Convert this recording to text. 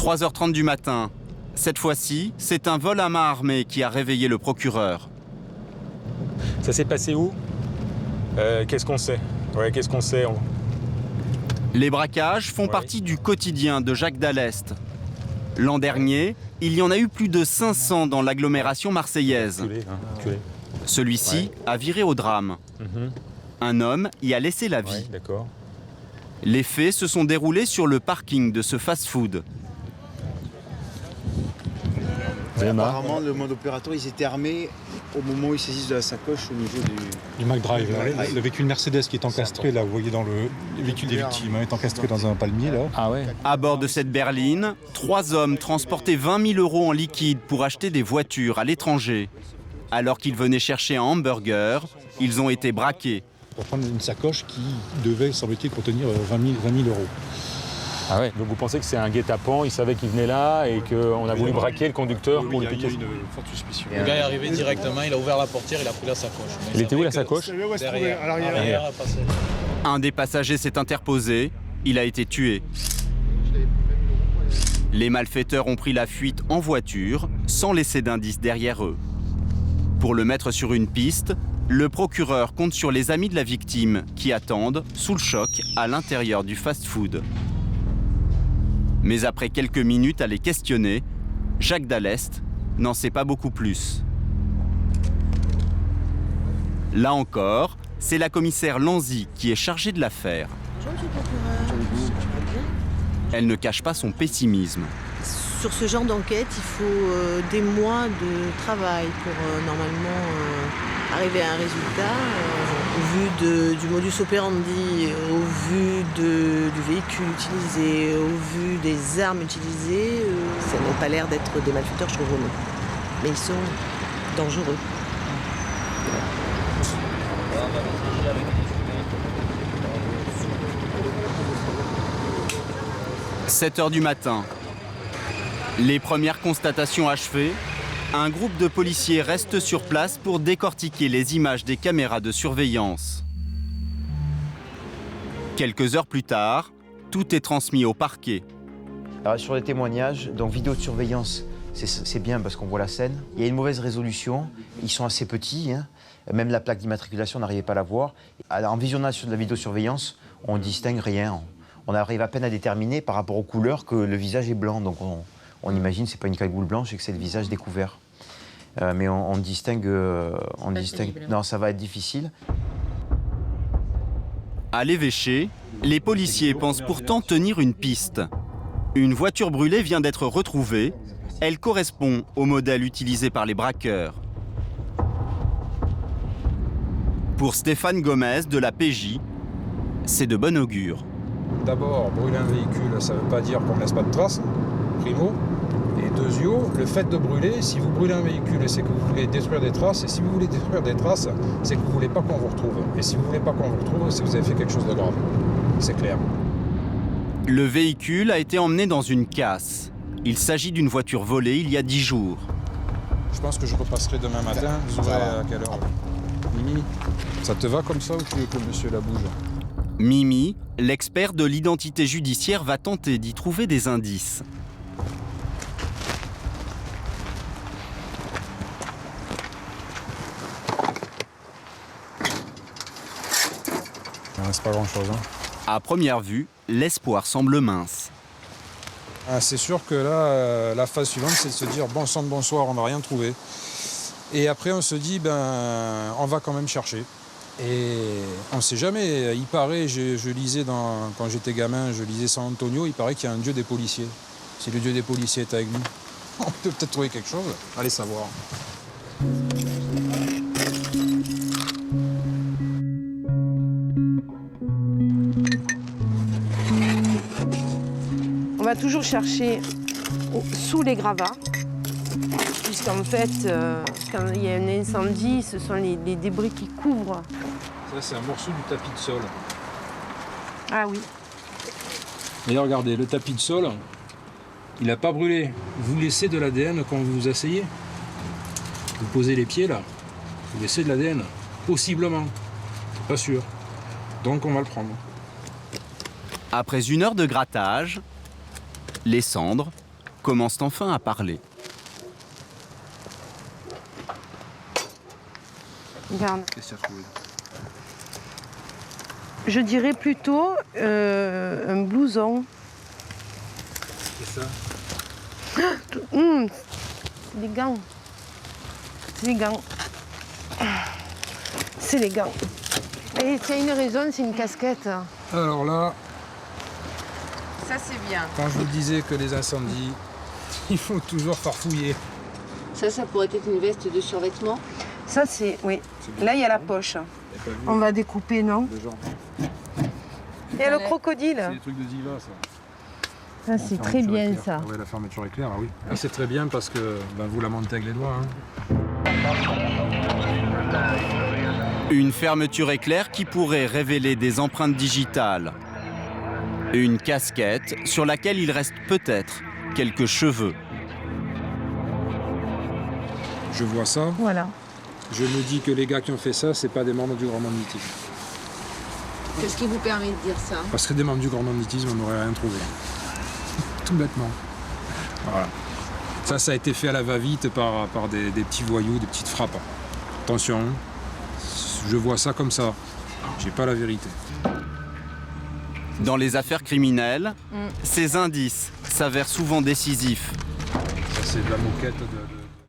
3h30 du matin. Cette fois-ci, c'est un vol à main armée qui a réveillé le procureur. Ça s'est passé où? Qu'est-ce qu'on sait? Ouais, qu'est-ce qu'on sait? Les braquages font partie du quotidien de Jacques Dallest. L'an dernier, il y en a eu plus de 500 dans l'agglomération marseillaise. Celui-ci a viré au drame. Un homme y a laissé la vie. Les faits se sont déroulés sur le parking de ce fast-food. Apparemment, le mode opératoire, ils étaient armés au moment où ils saisissent de la sacoche au niveau du McDrive. Le véhicule Mercedes qui est encastré, là, vous voyez dans le véhicule des victimes, est encastré dans un palmier, là. Ah ouais. À bord de cette berline, 3 hommes transportaient 20 000 € en liquide pour acheter des voitures à l'étranger. Alors qu'ils venaient chercher un hamburger, ils ont été braqués. Pour prendre une sacoche qui devait, semble-t-il, contenir 20 000 €. Ah ouais. Donc vous pensez que c'est un guet-apens, ils savaient qu'il venait là et qu'on a voulu braquer le conducteur pour le piquer? Il y a une forte suspicion. Le gars est arrivé directement, il a ouvert la portière, il a pris la sacoche. Il était où la sacoche? Derrière, à l'arrière. Un des passagers s'est interposé, il a été tué. Les malfaiteurs ont pris la fuite en voiture, sans laisser d'indices derrière eux. Pour le mettre sur une piste, le procureur compte sur les amis de la victime qui attendent, sous le choc, à l'intérieur du fast-food. Mais après quelques minutes à les questionner, Jacques Dallest n'en sait pas beaucoup plus. Là encore, c'est la commissaire Lanzy qui est chargée de l'affaire. Elle ne cache pas son pessimisme. Sur ce genre d'enquête, il faut des mois de travail pour normalement arriver à un résultat. Au vu du modus operandi, au vu du véhicule utilisé, au vu des armes utilisées, ça n'a pas l'air d'être des malfaiteurs chevronnés. Mais ils sont dangereux. 7h du matin. Les premières constatations achevées, un groupe de policiers reste sur place pour décortiquer les images des caméras de surveillance. Quelques heures plus tard, tout est transmis au parquet. Alors, sur les témoignages, donc vidéo de surveillance, c'est bien parce qu'on voit la scène. Il y a une mauvaise résolution, ils sont assez petits, hein. Même la plaque d'immatriculation, on n'arrivait pas à la voir. Alors, en visionnage de la vidéosurveillance, on ne distingue rien. On arrive à peine à déterminer par rapport aux couleurs que le visage est blanc. Donc on imagine que ce n'est pas une cagoule blanche et que c'est le visage découvert. Mais on distingue... Non, ça va être difficile. À l'évêché, les policiers pensent pourtant tenir une piste. Une voiture brûlée vient d'être retrouvée. Elle correspond au modèle utilisé par les braqueurs. Pour Stéphane Gomez de la PJ, c'est de bon augure. D'abord, brûler un véhicule, ça ne veut pas dire qu'on ne laisse pas de traces, primo. Et deuxio, le fait de brûler, si vous brûlez un véhicule, c'est que vous voulez détruire des traces. Et si vous voulez détruire des traces, c'est que vous ne voulez pas qu'on vous retrouve. Et si vous ne voulez pas qu'on vous retrouve, c'est que vous avez fait quelque chose de grave. C'est clair. Le véhicule a été emmené dans une casse. Il s'agit d'une voiture volée il y a 10 jours. Je pense que je repasserai demain matin. Vous aurez à quelle heure? Mimi, ça te va comme ça ou tu veux que monsieur la bouge? Mimi, l'expert de l'identité judiciaire, va tenter d'y trouver des indices. Il ne reste pas grand-chose. Hein. À première vue, l'espoir semble mince. Ah, c'est sûr que là, la phase suivante, c'est de se dire bon sang de bonsoir, on n'a rien trouvé. Et après, on se dit on va quand même chercher. Et on ne sait jamais. Il paraît, je lisais quand j'étais gamin, je lisais San Antonio, il paraît qu'il y a un dieu des policiers. Si le dieu des policiers est avec nous, on peut peut-être trouver quelque chose. Allez savoir. On va toujours chercher sous les gravats, puisqu'en fait, quand il y a un incendie, ce sont les débris qui couvrent. Ça, c'est un morceau du tapis de sol. Ah oui. Et regardez, le tapis de sol, il n'a pas brûlé. Vous laissez de l'ADN quand vous vous asseyez. Vous posez les pieds là, vous laissez de l'ADN. Possiblement. Pas sûr. Donc on va le prendre. Après 1 heure de grattage, les cendres commencent enfin à parler. Regarde. Qu'est-ce que tu as trouvé? Je dirais plutôt un blouson. C'est ça? C'est des gants. C'est des gants. C'est les gants. Et s'il y a une raison, c'est une casquette. Alors là, Ça, c'est bien. quand je vous disais que les incendies, il faut toujours farfouiller. Ça pourrait être une veste de survêtement. Ça, c'est... Oui. Là, il y a la poche. On va découper, non? Il y a le crocodile. C'est des trucs de diva, ça. Ça, c'est très bien, ça. Ah ouais, la fermeture éclair, ah oui. Là, c'est très bien parce que vous la montez avec les doigts. Hein. Une fermeture éclair qui pourrait révéler des empreintes digitales. Une casquette sur laquelle il reste peut-être quelques cheveux. Je vois ça. Voilà. Je me dis que les gars qui ont fait ça, c'est pas des membres du grand banditisme. Qu'est-ce qui vous permet de dire ça? Parce que des membres du grand banditisme, on n'aurait rien trouvé. Tout bêtement. Voilà. Ça a été fait à la va-vite par des petits voyous, des petites frappes. Attention, je vois ça comme ça. J'ai pas la vérité. Dans les affaires criminelles, ces indices s'avèrent souvent décisifs. Ça, c'est de la moquette de